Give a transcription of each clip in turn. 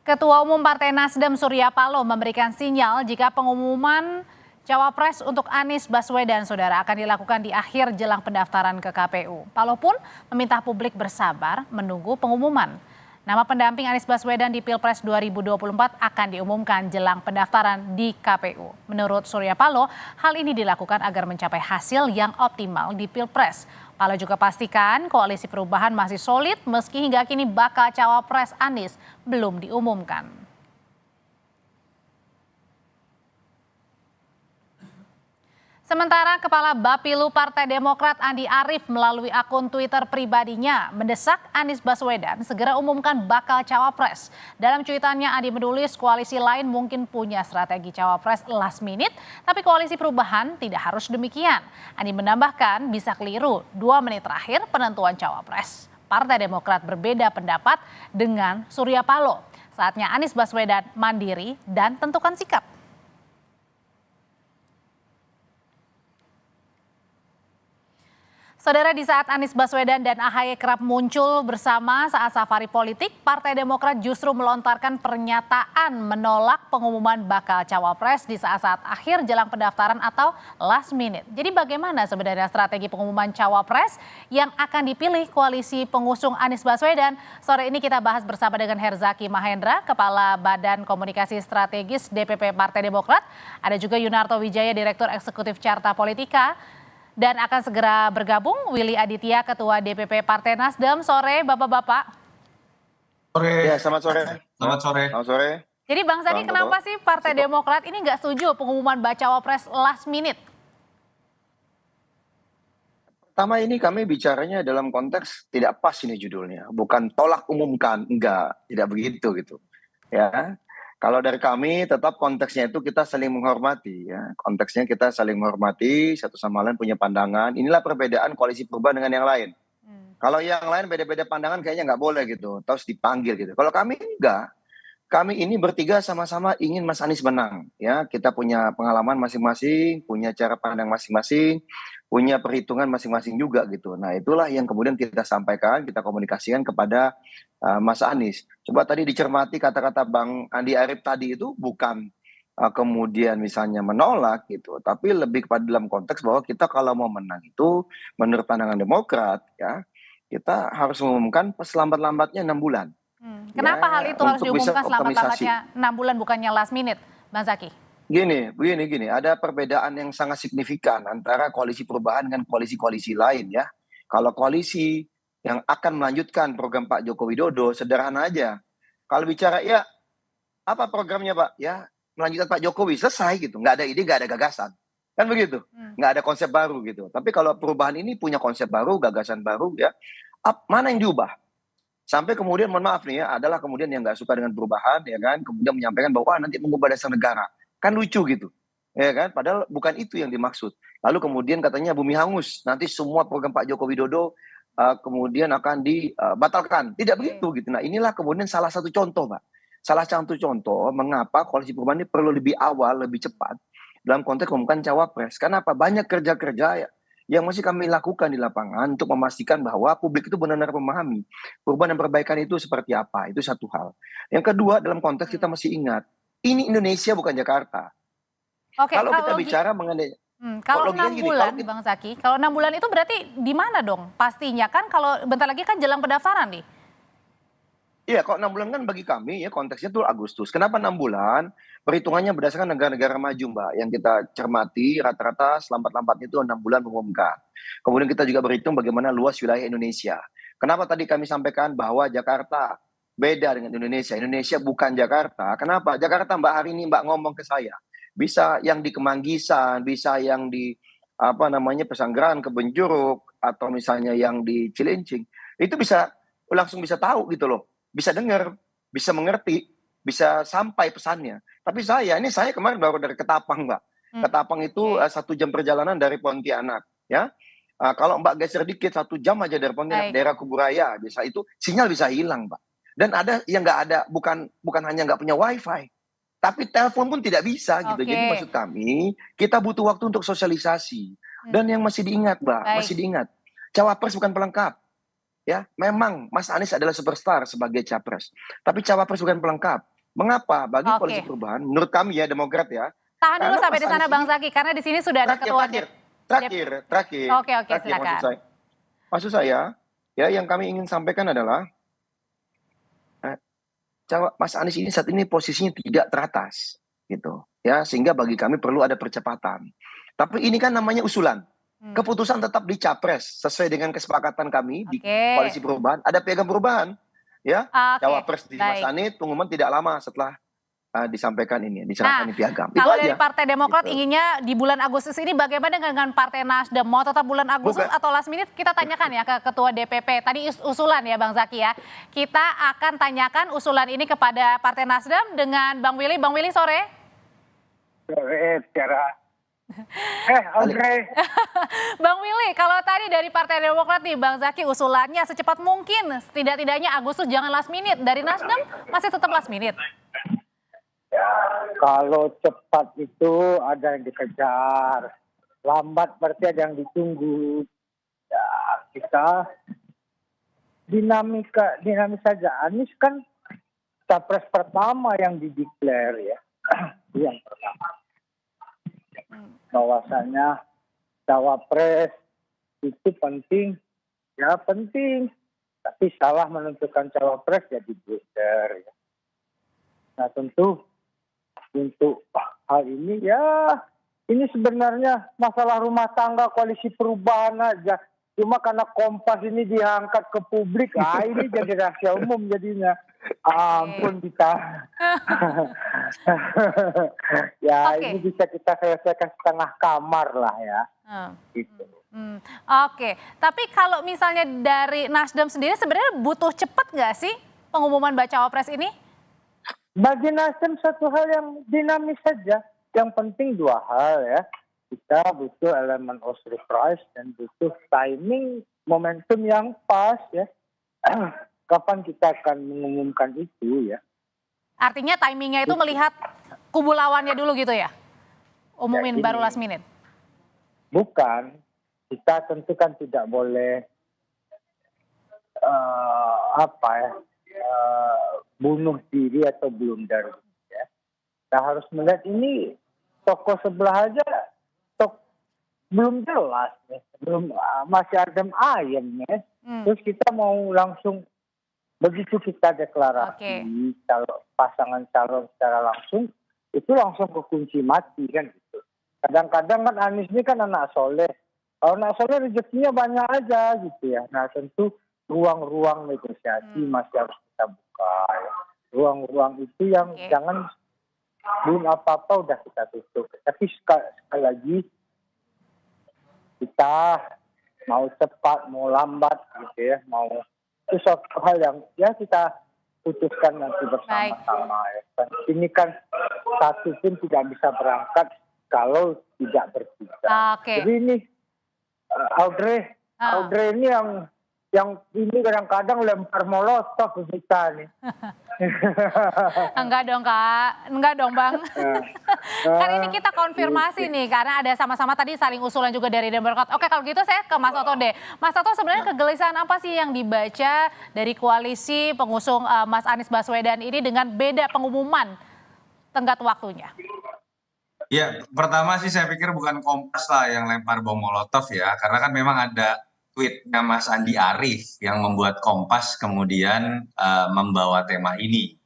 Ketua Umum Partai Nasdem Surya Paloh memberikan sinyal jika pengumuman cawapres untuk Anies Baswedan saudara akan dilakukan di akhir jelang pendaftaran ke KPU. Paloh pun meminta publik bersabar menunggu pengumuman. Nama pendamping Anies Baswedan di Pilpres 2024 akan diumumkan jelang pendaftaran di KPU. Menurut Surya Paloh, hal ini dilakukan agar mencapai hasil yang optimal di Pilpres. Paloh juga pastikan koalisi perubahan masih solid meski hingga kini bakal cawapres Anies belum diumumkan. Sementara Kepala Bapilu Partai Demokrat Andi Arief melalui akun Twitter pribadinya mendesak Anies Baswedan segera umumkan bakal cawapres. Dalam cuitannya Andi menulis koalisi lain mungkin punya strategi cawapres last minute, tapi koalisi perubahan tidak harus demikian. Andi menambahkan bisa keliru 2 menit terakhir penentuan cawapres. Partai Demokrat berbeda pendapat dengan Surya Paloh. Saatnya Anies Baswedan mandiri dan tentukan sikap. Saudara, di saat Anies Baswedan dan AHY kerap muncul bersama saat safari politik, Partai Demokrat justru melontarkan pernyataan menolak pengumuman bakal cawapres di saat-saat akhir jelang pendaftaran atau last minute. Jadi bagaimana sebenarnya strategi pengumuman cawapres yang akan dipilih koalisi pengusung Anies Baswedan? Sore ini kita bahas bersama dengan Herzaki Mahendra, Kepala Badan Komunikasi Strategis DPP Partai Demokrat. Ada juga Yunarto Wijaya, Direktur Eksekutif Carta Politika. Dan akan segera bergabung Willy Aditya, Ketua DPP Partai Nasdem. Sore Bapak-Bapak. Sore. Ya, selamat sore. Selamat sore. Selamat sore. Jadi Bang Sandi, kenapa sih Partai Demokrat ini nggak setuju pengumuman baca-wapres last minute? Pertama, ini kami bicaranya dalam konteks tidak pas ini judulnya. Bukan tolak umumkan, enggak. Tidak begitu gitu. Ya. Kalau dari kami tetap konteksnya itu kita saling menghormati ya. Konteksnya kita saling menghormati, satu sama lain punya pandangan. Inilah perbedaan koalisi perubahan dengan yang lain. Kalau yang lain beda-beda pandangan kayaknya nggak boleh gitu. Terus dipanggil gitu. Kalau kami enggak. Kami ini bertiga sama-sama ingin Mas Anies menang ya. Kita punya pengalaman masing-masing, punya cara pandang masing-masing, punya perhitungan masing-masing juga gitu. Nah, itulah yang kemudian kita sampaikan, kita komunikasikan kepada Mas Anies. Coba tadi dicermati kata-kata Bang Andi Arief tadi itu bukan kemudian misalnya menolak gitu, tapi lebih kepada dalam konteks bahwa kita kalau mau menang itu menurut pandangan Demokrat ya, kita harus mengumumkan selambat-lambatnya 6 bulan. Kenapa Ya, hal itu harus untuk bisa diumumkan selambat-lambatnya 6 bulan bukannya last minute, Bang Zaki? Begini, ada perbedaan yang sangat signifikan antara koalisi perubahan dengan koalisi-koalisi lain ya. Kalau koalisi yang akan melanjutkan program Pak Joko Widodo, sederhana aja. Kalau bicara ya apa programnya Pak? Ya melanjutkan Pak Jokowi, selesai gitu. Nggak ada ide, nggak ada gagasan. Kan begitu. Nggak ada konsep baru gitu. Tapi kalau perubahan ini punya konsep baru, gagasan baru ya, mana yang diubah? Sampai kemudian mohon maaf nih ya, adalah kemudian yang nggak suka dengan perubahan ya kan, kemudian menyampaikan bahwa nanti mengubah dasar negara. Kan lucu gitu. Ya kan, padahal bukan itu yang dimaksud. Lalu kemudian katanya bumi hangus, nanti semua program Pak Joko Widodo kemudian akan dibatalkan. Tidak begitu gitu. Nah, inilah kemudian salah satu contoh, Pak. Salah satu contoh mengapa koalisi perubahan ini perlu lebih awal, lebih cepat dalam konteks mengumumkan cawapres. Karena apa? Banyak kerja-kerja yang masih kami lakukan di lapangan untuk memastikan bahwa publik itu benar-benar memahami perubahan dan perbaikan itu seperti apa. Itu satu hal. Yang kedua, dalam konteks kita masih ingat, ini Indonesia bukan Jakarta. Oke, kalau kita bicara mengenai kalau 6 bulan, Bang Zaki, kalau 6 bulan itu berarti di mana dong? Pastinya kan kalau bentar lagi kan jelang pendaftaran nih. Iya, kalau 6 bulan kan bagi kami ya konteksnya tuh Agustus. Kenapa 6 bulan? Perhitungannya berdasarkan negara-negara maju, Mbak. Yang kita cermati rata-rata selambat-lambatnya itu 6 bulan mengumumkan. Kemudian kita juga berhitung bagaimana luas wilayah Indonesia. Kenapa tadi kami sampaikan bahwa Jakarta beda dengan Indonesia. Indonesia bukan Jakarta. Kenapa? Jakarta Mbak hari ini Mbak ngomong ke saya. Bisa yang di Kemanggisan, bisa yang di Pesanggerahan, Kebenjuruk, atau misalnya yang di Cilincing. Itu bisa langsung bisa tahu gitu loh. Bisa dengar, bisa mengerti, bisa sampai pesannya. Tapi saya kemarin baru dari Ketapang, Mbak. Ketapang itu 1 jam perjalanan dari Pontianak, ya. Kalau Mbak geser dikit 1 jam aja dari Pontianak, daerah Kuburaya, bisa itu sinyal bisa hilang, Mbak. Dan ada yang nggak ada, bukan hanya nggak punya wifi, tapi telepon pun tidak bisa gitu. Jadi maksud kami, kita butuh waktu untuk sosialisasi. Dan yang masih diingat, Mbak, masih diingat, cawapres bukan pelengkap. ya memang Mas Anies adalah superstar sebagai capres, tapi cawapres bukan pelengkap. Mengapa? Bagi koalisi Oke. perubahan, menurut kami ya Demokrat ya, Tahan dulu karena sampai Mas di sana Anies Bang ini Zaky, karena di sini sudah ada ketua terakhir, Oke, silakan. maksud saya, ya yang kami ingin sampaikan adalah eh, Mas Anies ini saat ini posisinya tidak teratas, gitu, ya sehingga bagi kami perlu ada percepatan. Tapi ini kan namanya usulan. Keputusan tetap di capres sesuai dengan kesepakatan kami di Oke. koalisi perubahan. Ada piagam perubahan, ya. Oke, Cawapres di Mas baik. Anies pengumuman tidak lama setelah disampaikan ini, Nah, diserahkan ini piagam. Itu kalau dari aja. Partai Demokrat Gitu. inginnya di bulan Agustus ini bagaimana dengan Partai Nasdem? Mau tetap bulan Agustus Bukan. atau last minute? Kita tanyakan ya ke Ketua DPP. Tadi usulan ya Bang Zaky ya. Kita akan tanyakan usulan ini kepada Partai Nasdem dengan Bang Willy. Bang Willy sore. Andre. Bang Willy, kalau tadi dari Partai Demokrat nih Bang Zaky usulannya secepat mungkin, setidak-tidaknya Agustus jangan last minute. Dari Nasdem masih tetap last minute. Kalau cepat itu ada yang dikejar, lambat berarti ada yang ditunggu. Ya, kita dinamis saja. Anies kan capres pertama yang dideklar ya. Itu yang pertama. Bahwasanya cawapres itu penting, ya penting. Tapi salah menentukan cawapres jadi blunder. Ya. Nah tentu untuk hal ini ya ini sebenarnya masalah rumah tangga koalisi perubahan aja. Cuma karena Kompas ini diangkat ke publik, ini jadi rahasia umum jadinya. Ampun kita. Ya Oke. ini bisa kita selesaikan setengah kamar lah ya. Gitu. Oke, tapi kalau misalnya dari Nasdem sendiri sebenarnya butuh cepat nggak sih pengumuman bacawa pres ini? Bagi Nasdem satu hal yang dinamis saja. Yang penting dua hal ya. Kita butuh elemen of surprise dan butuh timing momentum yang pas ya. Kapan kita akan mengumumkan itu ya. Artinya timingnya itu melihat kubu lawannya dulu gitu ya? Umumin Ya, baru ini. last minute? Bukan. Kita tentu kan tidak boleh bunuh diri atau blunder. Ya. Kita harus melihat ini toko sebelah aja belum jelas ya. Belum masih adem ayem ya. Terus kita mau langsung begitu kita deklarasi pasangan calon secara langsung itu langsung ke kunci mati kan gitu. Kadang-kadang kan Anies ini kan anak soleh. Kalau anak soleh rezekinya banyak aja gitu ya. Nah tentu ruang-ruang negosiasi masih harus kita buka. Ya. Ruang-ruang itu yang jangan belum apa-apa udah kita tutup. Tapi sekali lagi kita mau cepat, mau lambat gitu ya, mau itu suatu hal yang ya kita putuskan nanti bersama-sama. Ya. Ini kan satu pun tidak bisa berangkat kalau tidak bertiga. Jadi ini Audrey ini yang ini kadang-kadang lempar molotov kita nih. Enggak dong Kak, enggak dong Bang. Kan ini kita konfirmasi nih karena ada sama-sama tadi saling usulan juga dari Demokrat. Oke kalau gitu saya ke Mas Toto deh. Mas Toto sebenarnya kegelisahan apa sih yang dibaca dari koalisi pengusung Mas Anies Baswedan ini dengan beda pengumuman tenggat waktunya? Ya, pertama sih saya pikir bukan Kompas lah yang lempar bom molotov ya, karena kan memang ada tweetnya Mas Andi Arief yang membuat Kompas kemudian membawa tema ini.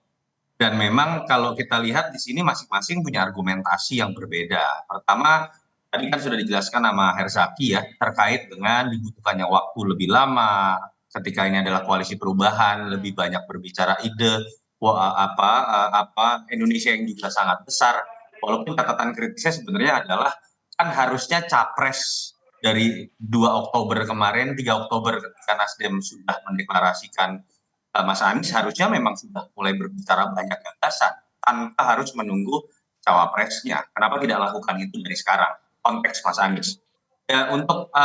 Dan memang kalau kita lihat di sini masing-masing punya argumentasi yang berbeda. Pertama, tadi kan sudah dijelaskan sama Herzaki ya, terkait dengan dibutuhkannya waktu lebih lama, ketika ini adalah koalisi perubahan, lebih banyak berbicara ide, Indonesia yang juga sangat besar. Walaupun catatan kritisnya sebenarnya adalah kan harusnya capres dari 2 Oktober kemarin, 3 Oktober ketika Nasdem sudah mendeklarasikan Mas Anies harusnya memang sudah mulai berbicara banyak gagasan tanpa harus menunggu cawapresnya. Kenapa tidak lakukan itu dari sekarang? Konteks Mas Anies. Ya, untuk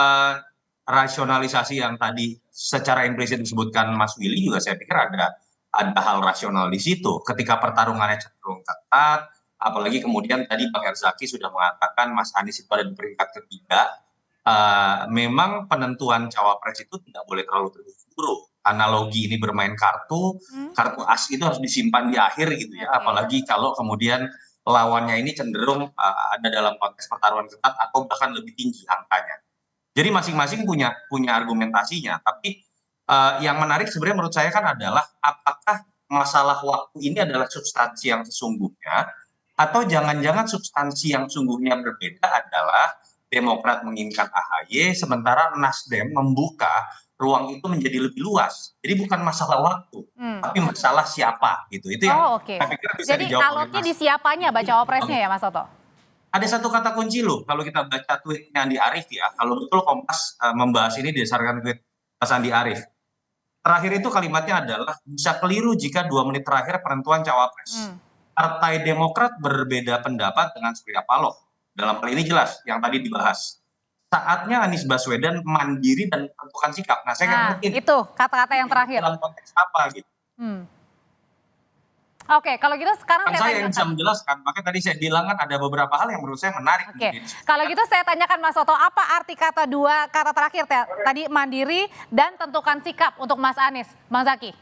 rasionalisasi yang tadi secara implisit disebutkan Mas Willy juga saya pikir ada hal rasional di situ. Ketika pertarungannya cenderung ketat, apalagi kemudian tadi Bang Herzaki sudah mengatakan Mas Anies itu ada di peringkat ketiga. Memang penentuan cawapres itu tidak boleh terlalu terburu-buru. analogi ini bermain kartu as itu harus disimpan di akhir gitu ya. Oke. Apalagi kalau kemudian lawannya ini cenderung ada dalam konteks pertarungan ketat atau bahkan lebih tinggi angkanya. Jadi masing-masing punya argumentasinya, tapi yang menarik sebenarnya menurut saya kan adalah apakah masalah waktu ini adalah substansi yang sesungguhnya, atau jangan-jangan substansi yang sungguhnya berbeda adalah Demokrat menginginkan AHY, sementara Nasdem membuka ruang itu menjadi lebih luas. Jadi bukan masalah waktu, tapi masalah siapa gitu. Itu yang Oh, oke. saya pikir bisa Jadi dijawab oleh alotnya Mas. di siapanya baca wapresnya ya Mas Toto? Ada satu kata kunci loh kalau kita baca tweetnya Andi Arief ya. Kalau betul Kompas membahas ini berdasarkan tweet Mas Andi Arief. Terakhir itu kalimatnya adalah bisa keliru jika 2 menit terakhir penentuan cawapres. Partai Demokrat berbeda pendapat dengan Surya Paloh. Dalam hal ini jelas yang tadi dibahas. Saatnya Anies Baswedan mandiri dan menentukan sikap. Nah, saya nggak Nah, mungkin itu kata-kata yang terakhir. dalam konteks apa gitu. Oke, kalau gitu sekarang Kan saya saya yang bisa tanyakan. menjelaskan. Makanya tadi saya bilang kan ada beberapa hal yang menurut saya menarik. Oke, kalau gitu saya tanyakan Mas Toto, apa arti kata terakhir tadi mandiri dan tentukan sikap untuk Mas Anies, Bang Zaky?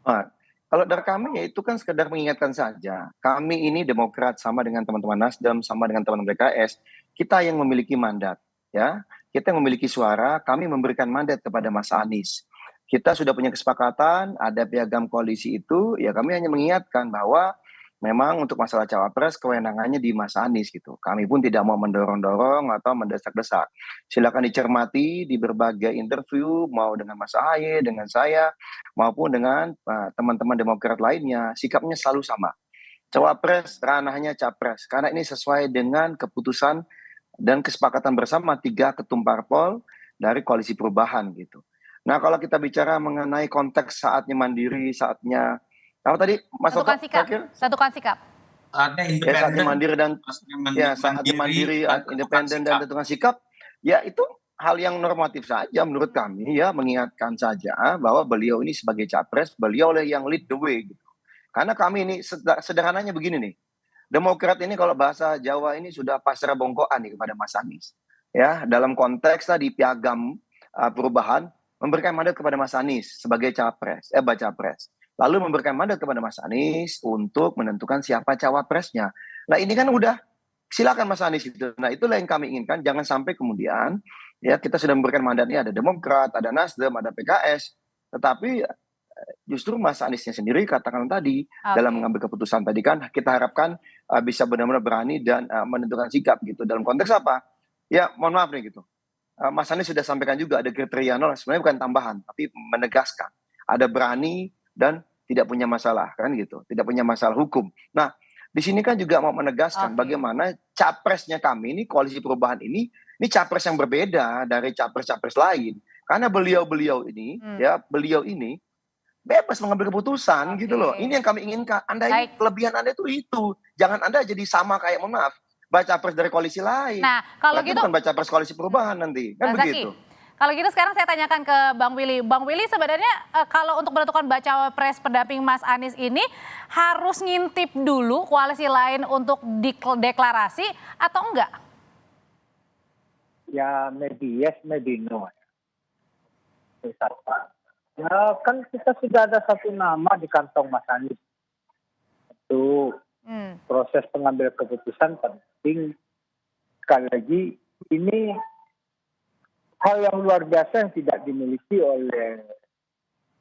Nah, kalau dari kami ya itu kan sekedar mengingatkan saja. Kami ini Demokrat sama dengan teman-teman Nasdem, sama dengan teman-teman PKS, kita yang memiliki mandat, ya. Kita yang memiliki suara, kami memberikan mandat kepada Mas Anies. Kita sudah punya kesepakatan, ada piagam koalisi itu, ya kami hanya mengingatkan bahwa memang untuk masalah cawapres kewenangannya di Mas Anies gitu. Kami pun tidak mau mendorong-dorong atau mendesak-desak. Silakan dicermati di berbagai interview, mau dengan Mas Ahaye, dengan saya, maupun dengan teman-teman Demokrat lainnya, sikapnya selalu sama. Cawapres ranahnya capres, karena ini sesuai dengan keputusan dan kesepakatan bersama 3 ketum parpol dari Koalisi Perubahan gitu. Nah, kalau kita bicara mengenai konteks saatnya mandiri, saatnya apa tadi Mas Toto Tentukan sikap. terakhir? Tentukan sikap. Saatnya Ya saatnya independen, mandiri dan ya saatnya mandiri, independen dan tentukan sikap, ya itu hal yang normatif saja menurut kami ya, mengingatkan saja bahwa beliau ini sebagai capres, beliau lah yang lead the way gitu. Karena kami ini sederhananya begini nih, Demokrat ini kalau bahasa Jawa ini sudah pasrah bongkoan nih kepada Mas Anies. Ya, dalam konteks tadi piagam perubahan memberikan mandat kepada Mas Anies sebagai baca pres. Lalu memberikan mandat kepada Mas Anies untuk menentukan siapa cawapresnya. Nah, ini kan udah silakan Mas Anies itu. Nah, itulah yang kami inginkan, jangan sampai kemudian ya kita sudah memberikan mandatnya, ada Demokrat, ada Nasdem, ada PKS, tetapi justru Mas Aniesnya sendiri katakan tadi dalam mengambil keputusan tadi kan kita harapkan bisa benar-benar berani dan menentukan sikap gitu. Dalam konteks apa? Ya, mohon maaf nih gitu. Mas Anies sudah sampaikan juga ada kriteria nol, sebenarnya bukan tambahan, tapi menegaskan ada berani dan tidak punya masalah kan gitu, tidak punya masalah hukum. Nah, di sini kan juga mau menegaskan bagaimana capresnya kami ini koalisi perubahan ini capres yang berbeda dari capres-capres lain. Karena beliau ini beliau ini bebas mengambil keputusan gitu loh. Ini yang kami inginkan. Anda ini kelebihan Anda itu. Jangan Anda jadi sama kayak mohon maaf baca pres dari koalisi lain. Nah, kalau berarti gitu bukan baca pres koalisi perubahan nanti. Kan begitu. Kalau gitu sekarang saya tanyakan ke Bang Willy. Bang Willy sebenarnya kalau untuk menentukan baca pres pendamping Mas Anies ini harus ngintip dulu koalisi lain untuk deklarasi atau enggak? Ya maybe yes, maybe no. Ya kan kita sudah ada satu nama di kantong Mas Anies. Itu proses pengambil keputusan penting. Sekali lagi ini hal yang luar biasa yang tidak dimiliki oleh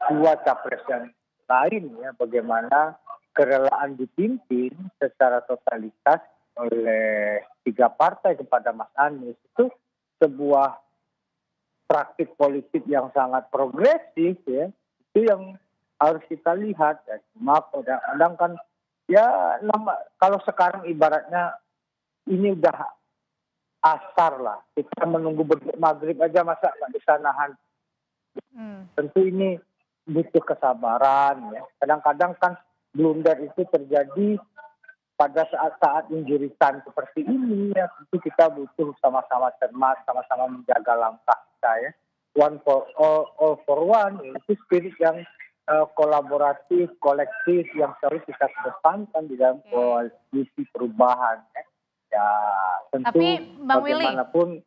2 capres yang lain ya. Bagaimana kerelaan dipimpin secara totalitas oleh 3 partai kepada Mas Anies itu sebuah praktik politik yang sangat progresif ya. Itu yang harus kita lihat ya. Cuma kadang-kadang kan ya kalau sekarang ibaratnya ini udah asar lah. Kita menunggu maghrib aja masa nggak bisa nahan. Tentu ini butuh kesabaran ya. Kadang-kadang kan blunder itu terjadi pada saat-saat injuritan seperti ini ya. Tentu kita butuh sama-sama cermat, sama-sama menjaga langkah kita ya. One for all for one. Itu spirit yang kolaboratif, kolektif yang harus kita kedepankan di dalam koalisi perubahan ya. Ya tentu tapi Bang Willy, bagaimanapun.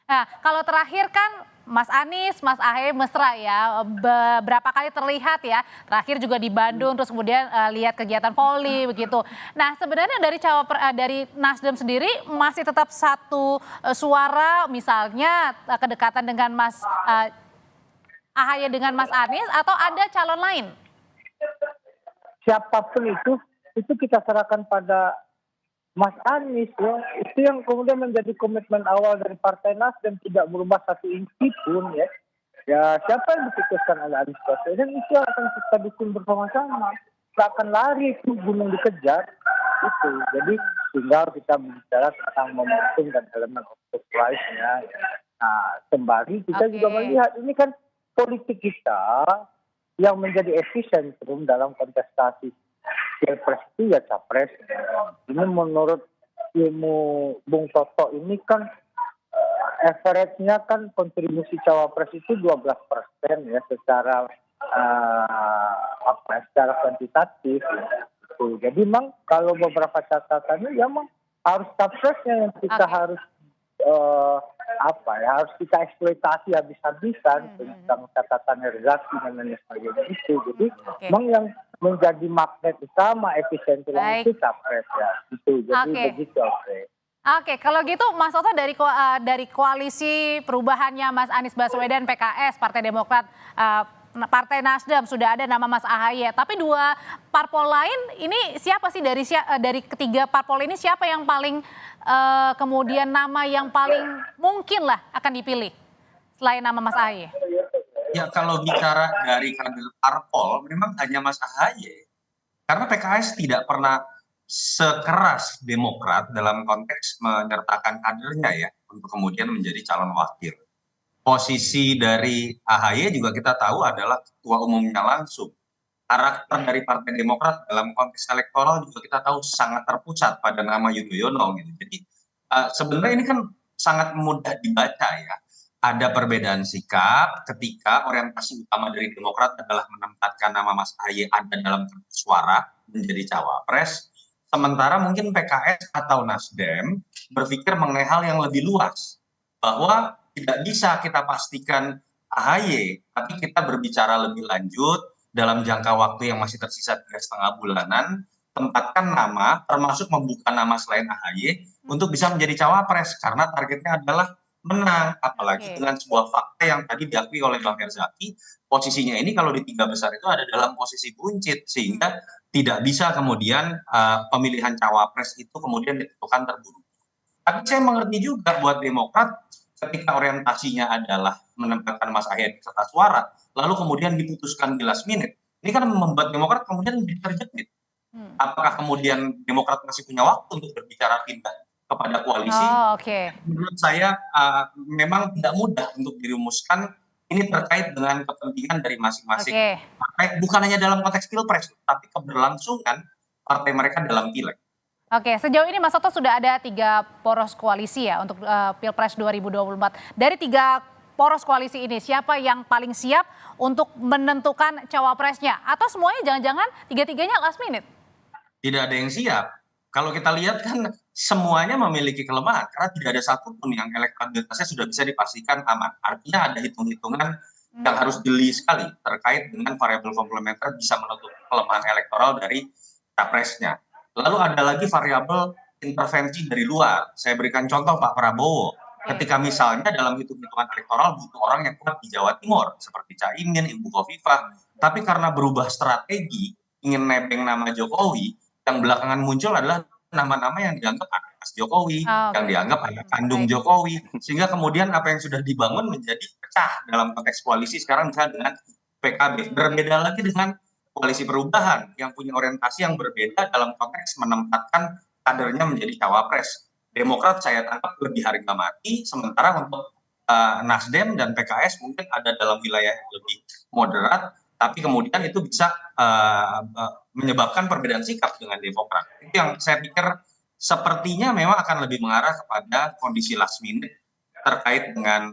Nah, kalau terakhir kan Mas Anies, Mas Ahaye mesra ya, beberapa kali terlihat ya, terakhir juga di Bandung, terus kemudian lihat kegiatan Poli begitu. Nah sebenarnya dari Nasdem sendiri masih tetap satu suara, misalnya kedekatan dengan Mas Ahaye dengan Mas Anies, atau ada calon lain? Siapapun itu kita serahkan pada Mas Anies ya. Itu yang kemudian menjadi komitmen awal dari Partai Nasdem, tidak berubah satu inci pun ya. Ya siapa yang diputuskan oleh Anies Baswedan itu akan kita dukung bersama-sama. Kita akan lari itu gunung dikejar itu. Jadi tinggal kita bicara tentang momentum dan elemen of surprise-nya. Nah sembari kita juga melihat ini kan politik kita yang menjadi epicentrum dalam kontestasi Pilpres itu ya capres. Ini menurut ilmu Bung Toto ini kan average-nya kan kontribusi cawapres itu 12% ya secara secara kuantitatif. Ya. Jadi memang kalau beberapa catatannya ya memang harus capresnya yang kita harus harus kita eksploitasi habis-habisan tentang catatan Herzaki dan lain sebagainya itu. Jadi memang yang menjadi magnet utama epicentrum itu capres ya. Itu jadi begitu. Oke, kalau gitu Mas Toto dari koalisi perubahannya Mas Anies Baswedan, PKS, Partai Demokrat, Partai Nasdem sudah ada nama Mas Ahaye. Tapi dua parpol lain ini siapa sih dari ketiga parpol ini siapa yang paling kemudian nama yang paling mungkin lah akan dipilih selain nama Mas Ahaye? Ya kalau bicara dari kader parpol memang hanya Mas Ahaye. Karena PKS tidak pernah sekeras Demokrat dalam konteks menyertakan kadernya ya untuk kemudian menjadi calon wakil. Posisi dari Ahaye juga kita tahu adalah ketua umumnya langsung. Karakter dari Partai Demokrat dalam konteks elektoral juga kita tahu sangat terpusat pada nama Yudhoyono gitu. Jadi sebenarnya ini kan sangat mudah dibaca ya. Ada perbedaan sikap ketika orientasi utama dari Demokrat adalah menempatkan nama Mas Ahaye ada dalam suara menjadi cawapres. Sementara mungkin PKS atau Nasdem berpikir mengenai hal yang lebih luas. Bahwa tidak bisa kita pastikan Ahaye, tapi kita berbicara lebih lanjut dalam jangka waktu yang masih tersisa 3,5 bulanan, tempatkan nama termasuk membuka nama selain Ahaye untuk bisa menjadi cawapres karena targetnya adalah menang, apalagi dengan sebuah fakta yang tadi diakui oleh Bang Herzaki, posisinya ini kalau di 3 besar itu ada dalam posisi buncit sehingga tidak bisa kemudian pemilihan cawapres itu kemudian ditentukan terburu. Tapi saya mengerti juga buat Demokrat ketika orientasinya adalah menempatkan Mas Ahaye di kertas suara, lalu kemudian diputuskan di last minute. Ini kan membuat Demokrat kemudian menjadi terjepit. Apakah kemudian Demokrat masih punya waktu untuk berbicara pindah kepada koalisi? Menurut saya memang tidak mudah untuk dirumuskan. Ini terkait dengan kepentingan dari masing-masing partai, bukan hanya dalam konteks pilpres, tapi keberlangsungan partai mereka dalam pileg. Oke, sejauh ini Mas Toto sudah ada 3 poros koalisi ya untuk Pilpres 2024. Dari 3 poros koalisi ini, siapa yang paling siap untuk menentukan cawapresnya? Atau semuanya jangan-jangan 3-tiganya last minute? Tidak ada yang siap. Kalau kita lihat kan semuanya memiliki kelemahan karena tidak ada satupun yang elektabilitasnya sudah bisa dipastikan aman. Artinya ada hitung-hitungan yang harus jeli sekali terkait dengan variabel komplementer bisa menutup kelemahan elektoral dari capresnya. Lalu ada lagi variabel intervensi dari luar. Saya berikan contoh Pak Prabowo. Ketika misalnya dalam hitung-hitungan elektoral butuh orang yang kuat di Jawa Timur seperti Caimin, Ibu Khofifah, tapi karena berubah strategi ingin nebeng nama Jokowi, yang belakangan muncul adalah nama-nama yang dianggap anak Mas Jokowi, yang dianggap anak kandung Jokowi, sehingga kemudian apa yang sudah dibangun menjadi pecah dalam konteks koalisi sekarang misalnya dengan PKB. Berbeda lagi dengan koalisi perubahan yang punya orientasi yang berbeda dalam konteks menempatkan kadernya menjadi cawapres. Demokrat saya tangkap lebih harga mati, sementara untuk Nasdem dan PKS mungkin ada dalam wilayah yang lebih moderat, tapi kemudian itu bisa menyebabkan perbedaan sikap dengan Demokrat. Itu yang saya pikir sepertinya memang akan lebih mengarah kepada kondisi last minute terkait dengan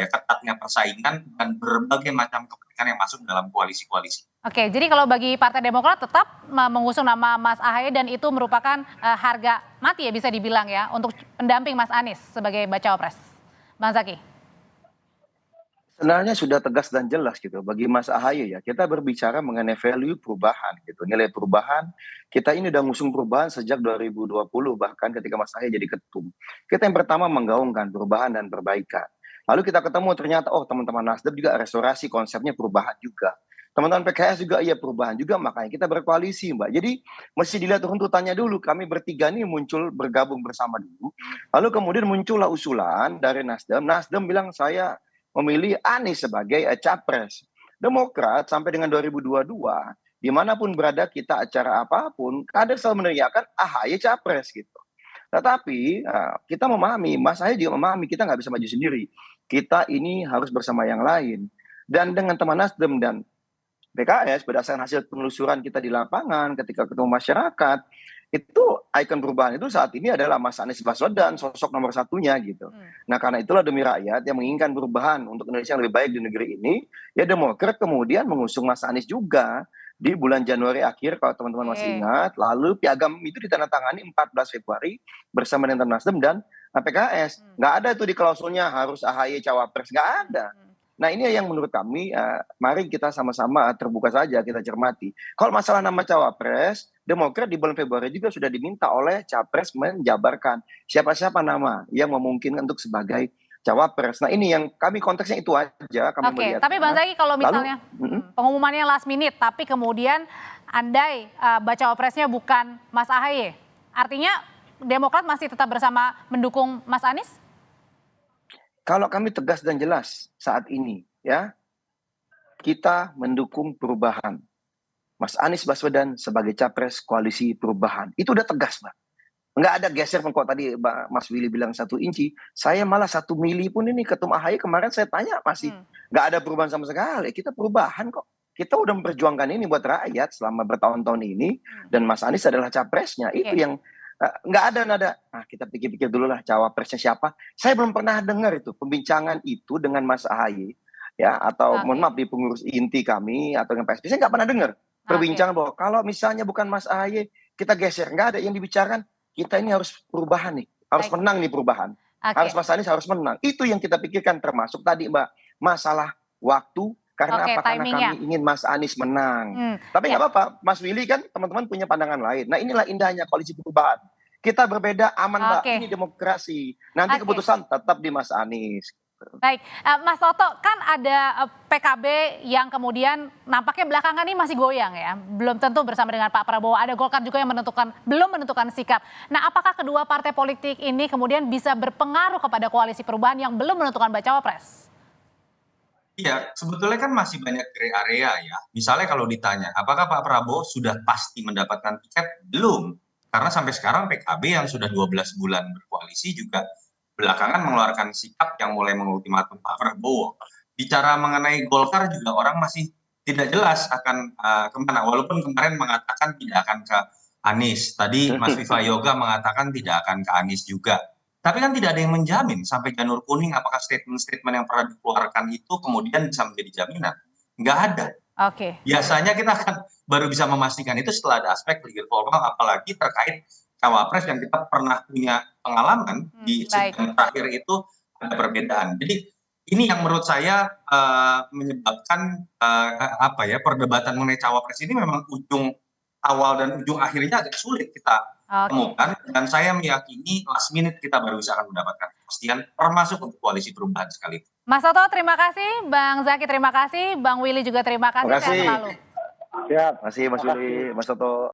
ketatnya persaingan dan berbagai macam kepentingan yang masuk dalam koalisi-koalisi. Oke, jadi kalau bagi Partai Demokrat tetap mengusung nama Mas Ahaye dan itu merupakan harga mati ya bisa dibilang ya untuk pendamping Mas Anies sebagai bacawa pres. Bang Zaki. Sebenarnya sudah tegas dan jelas gitu bagi Mas Ahaye ya, kita berbicara mengenai value perubahan gitu, nilai perubahan, kita ini udah ngusung perubahan sejak 2020 bahkan ketika Mas Ahaye jadi ketum. Kita yang pertama menggaungkan perubahan dan perbaikan. Lalu kita ketemu ternyata, oh teman-teman Nasdem juga restorasi konsepnya perubahan juga. Teman-teman PKS juga iya perubahan juga, makanya kita berkoalisi Mbak. Jadi mesti dilihat runtutannya dulu, kami bertiga ini muncul bergabung bersama dulu. Lalu kemudian muncullah usulan dari Nasdem, Nasdem bilang saya memilih Anies sebagai capres. Demokrat sampai dengan 2022, dimanapun berada kita acara apapun, kader selalu meneriakan AHY capres gitu. Tetapi kita memahami, Mas Ahaye juga memahami kita nggak bisa maju sendiri. Kita ini harus bersama yang lain. Dan dengan teman Nasdem dan PKS berdasarkan hasil penelusuran kita di lapangan ketika ketemu masyarakat, itu ikon perubahan itu saat ini adalah Mas Anies Baswedan, sosok nomor satunya gitu. Nah karena itulah demi rakyat yang menginginkan perubahan untuk Indonesia yang lebih baik di negeri ini, ya Demokrat kemudian mengusung Mas Anies juga di bulan Januari akhir kalau teman-teman masih ingat, lalu piagam itu ditandatangani 14 Februari bersama dengan Nasdem dan PKS. Nggak ada itu di klausulnya harus AHY cawapres, nggak ada. Nah ini yang menurut kami, mari kita sama-sama terbuka saja kita cermati. Kalau masalah nama cawapres, Demokrat di bulan Februari juga sudah diminta oleh capres menjabarkan siapa-siapa nama yang memungkinkan untuk sebagai cawapres. Nah ini yang kami konteksnya itu aja kami Oke, melihat. tapi Bang Zaki kalau misalnya pengumumannya last minute, tapi kemudian andai baca wapresnya bukan Mas Ahaye, artinya Demokrat masih tetap bersama mendukung Mas Anies? Kalau kami tegas dan jelas saat ini ya, kita mendukung perubahan. Mas Anies Baswedan sebagai capres koalisi perubahan. Itu udah tegas, Mbak. Nggak ada geser kok tadi Mas Willy bilang 1 inci. Saya malah 1 mili pun ini ketum AHY kemarin saya tanya masih nggak ada perubahan sama sekali. Kita perubahan kok. Kita udah memperjuangkan ini buat rakyat selama bertahun-tahun ini. Dan Mas Anies adalah capresnya. Itu yang nggak ada nada. Nah kita pikir-pikir dulu lah cawapresnya siapa. Saya belum pernah dengar itu pembincangan itu dengan Mas Ahaye ya atau mohon maaf di pengurus inti kami atau dengan PSB saya nggak pernah dengar perbincangan bahwa kalau misalnya bukan Mas Ahaye kita geser, nggak ada yang dibicarakan. Kita ini harus perubahan nih, harus menang nih perubahan. Harus Mas Anies harus menang. Itu yang kita pikirkan termasuk tadi Mbak masalah waktu. Karena apa? Karena kami ingin Mas Anies menang. Tapi nggak apa-apa, Mas Willy kan teman-teman punya pandangan lain. Nah inilah indahnya koalisi perubahan. Kita berbeda aman Mbak, ini demokrasi. Nanti keputusan tetap di Mas Anies. Baik, Mas Toto kan ada PKB yang kemudian nampaknya belakangan ini masih goyang ya. Belum tentu bersama dengan Pak Prabowo, ada Golkar juga yang belum menentukan sikap. Nah apakah kedua partai politik ini kemudian bisa berpengaruh kepada koalisi perubahan yang belum menentukan bacawa pres? Iya, sebetulnya kan masih banyak gray area ya. Misalnya kalau ditanya, apakah Pak Prabowo sudah pasti mendapatkan tiket? Belum. Karena sampai sekarang PKB yang sudah 12 bulan berkoalisi juga belakangan mengeluarkan sikap yang mulai mengultimatum Pak Prabowo. Bicara mengenai Golkar juga orang masih tidak jelas akan kemana. Walaupun kemarin mengatakan tidak akan ke Anies. Tadi Mas Viva Yoga mengatakan tidak akan ke Anies juga. Tapi kan tidak ada yang menjamin sampai janur kuning apakah statement-statement yang pernah dikeluarkan itu kemudian bisa menjadi jaminan. Nggak ada. Biasanya kita akan baru bisa memastikan itu setelah ada aspek legal formal, apalagi terkait cawapres yang kita pernah punya pengalaman di sidang terakhir itu ada perbedaan. Jadi ini yang menurut saya menyebabkan perdebatan mengenai cawapres ini memang ujung awal dan ujung akhirnya agak sulit kita temukan, dan saya meyakini last minute kita baru bisa akan mendapatkan kepastian termasuk untuk koalisi perubahan sekali. Mas Toto terima kasih, Bang Zaki terima kasih, Bang Willy juga terima kasih. Terima kasih. Sehat selalu. Siap. Terima kasih Mas Willy, Mas Toto.